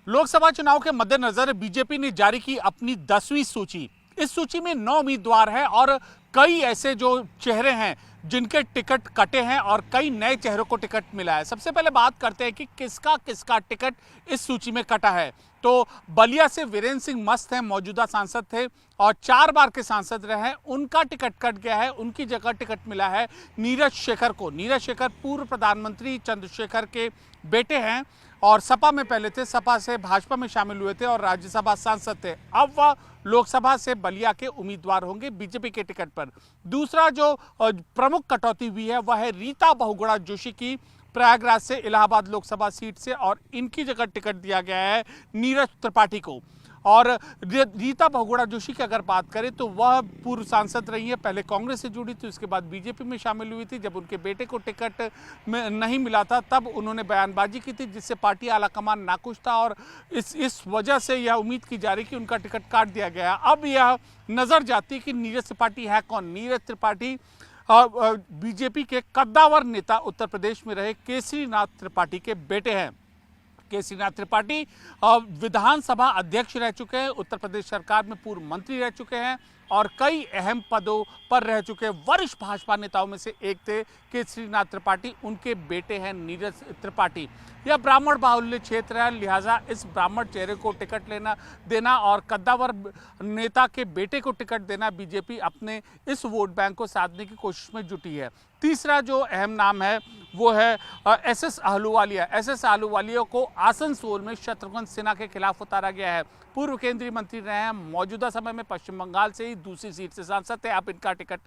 लोकसभा चुनाव के मद्देनजर बीजेपी ने जारी की अपनी 10वीं सूची। इस सूची में 9 उम्मीदवार हैं और कई ऐसे जो चेहरे हैं जिनके टिकट कटे हैं और कई नए चेहरों को टिकट मिला है। सबसे पहले बात करते हैं कि किसका किसका टिकट इस सूची में कटा है। तो बलिया से वीरेंद्र सिंह मस्त हैं, मौजूदा सांसद थे और 4 बार के सांसद रहे हैं, उनका टिकट कट गया है। उनकी जगह टिकट मिला है नीरज शेखर को। नीरज शेखर पूर्व प्रधानमंत्री चंद्रशेखर के बेटे हैं और सपा में पहले थे, सपा से भाजपा में शामिल हुए थे और राज्यसभा सांसद थे। अब वह लोकसभा से बलिया के उम्मीदवार होंगे बीजेपी के टिकट पर। दूसरा जो प्रमुख कटौती हुई है वह है रीता बहुगुणा जोशी की, प्रयागराज से इलाहाबाद लोकसभा सीट से, और इनकी जगह टिकट दिया गया है नीरज त्रिपाठी को। और रीता बहुगुणा जोशी की अगर बात करें तो वह पूर्व सांसद रही है, पहले कांग्रेस से जुड़ी थी, उसके बाद बीजेपी में शामिल हुई थी। जब उनके बेटे को टिकट में नहीं मिला था तब उन्होंने बयानबाजी की थी जिससे पार्टी आलाकमान नाखुश था और इस वजह से यह उम्मीद की जा रही कि उनका टिकट काट दिया गया। अब यह नजर जाती कि नीरज त्रिपाठी है कौन। नीरज त्रिपाठी बीजेपी के कद्दावर नेता उत्तर प्रदेश में रहे केसरीनाथ त्रिपाठी के बेटे हैं। केसरीनाथ त्रिपाठी विधानसभा अध्यक्ष रह चुके हैं, उत्तर प्रदेश सरकार में पूर्व मंत्री रह चुके हैं और कई अहम पदों पर रह चुके वरिष्ठ भाजपा नेताओं में से एक थे केसरीनाथ त्रिपाठी। उनके बेटे हैं नीरज त्रिपाठी। यह ब्राह्मण बाहुल्य क्षेत्र है, लिहाजा इस ब्राह्मण चेहरे को टिकट देना और कद्दावर नेता के बेटे को टिकट देना बीजेपी अपने इस वोट बैंक को साधने की कोशिश में जुटी है। तीसरा जो अहम नाम है वो है एसएस आहलूवालिया। एसएस आहलूवालिया को आसनसोल में शत्रुघ्न सिन्हा के खिलाफ उतारा गया है। पूर्व केंद्रीय मंत्री रहे हैं, मौजूदा समय में पश्चिम बंगाल से ही दूसरी सीट से सांसद थे। अब इनका टिकट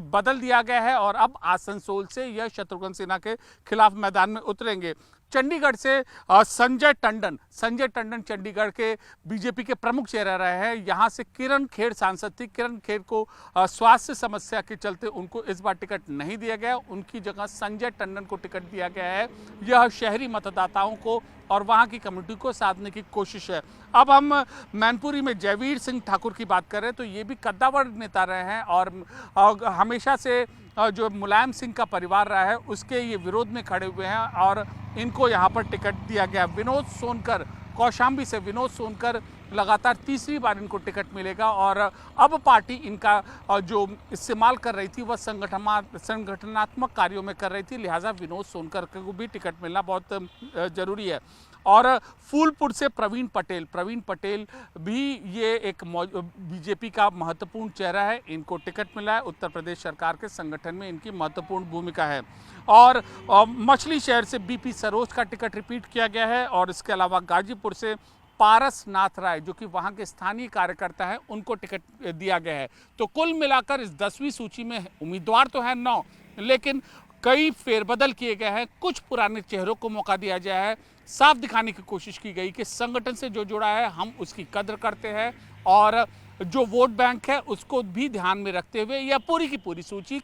बदल दिया गया है और अब आसनसोल से यह शत्रुघ्न सिन्हा के खिलाफ मैदान में उतरेंगे। चंडीगढ़ से संजय टंडन चंडीगढ़ के बीजेपी के प्रमुख चेहरा रहे हैं। यहाँ से किरण खेर सांसद थी। किरण खेर को स्वास्थ्य समस्या के चलते उनको इस बार टिकट नहीं दिया गया, उनकी जगह संजय टंडन को टिकट दिया गया है। यह शहरी मतदाताओं को और वहाँ की कम्युनिटी को साधने की कोशिश है। अब हम मैनपुरी में जयवीर सिंह ठाकुर की बात करें तो ये भी कद्दावर नेता रहे हैं और हमेशा से जो मुलायम सिंह का परिवार रहा है उसके ये विरोध में खड़े हुए हैं और इनको यहाँ पर टिकट दिया गया। विनोद सोनकर, कौशाम्बी से विनोद सोनकर लगातार तीसरी बार इनको टिकट मिलेगा और अब पार्टी इनका जो इस्तेमाल कर रही थी वह संगठनात्मक कार्यों में कर रही थी, लिहाजा विनोद सोनकर को भी टिकट मिलना बहुत जरूरी है। और फूलपुर से प्रवीण पटेल भी ये एक बीजेपी का महत्वपूर्ण चेहरा है, इनको टिकट मिला है। उत्तर प्रदेश सरकार के संगठन में इनकी महत्वपूर्ण भूमिका है। और मछली शहर से बीपी सरोज का टिकट रिपीट किया गया है और इसके अलावा गाजीपुर से पारस नाथ राय जो कि वहां के स्थानीय कार्यकर्ता हैं उनको टिकट दिया गया है। तो कुल मिलाकर इस 10वीं सूची में उम्मीदवार तो है 9, लेकिन कई फेरबदल किए गए हैं, कुछ पुराने चेहरों को मौका दिया गया है। साफ दिखाने की कोशिश की गई कि संगठन से जो जुड़ा है हम उसकी कद्र करते हैं और जो वोट बैंक है उसको भी ध्यान में रखते हुए यह पूरी की पूरी सूची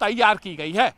तैयार की गई है।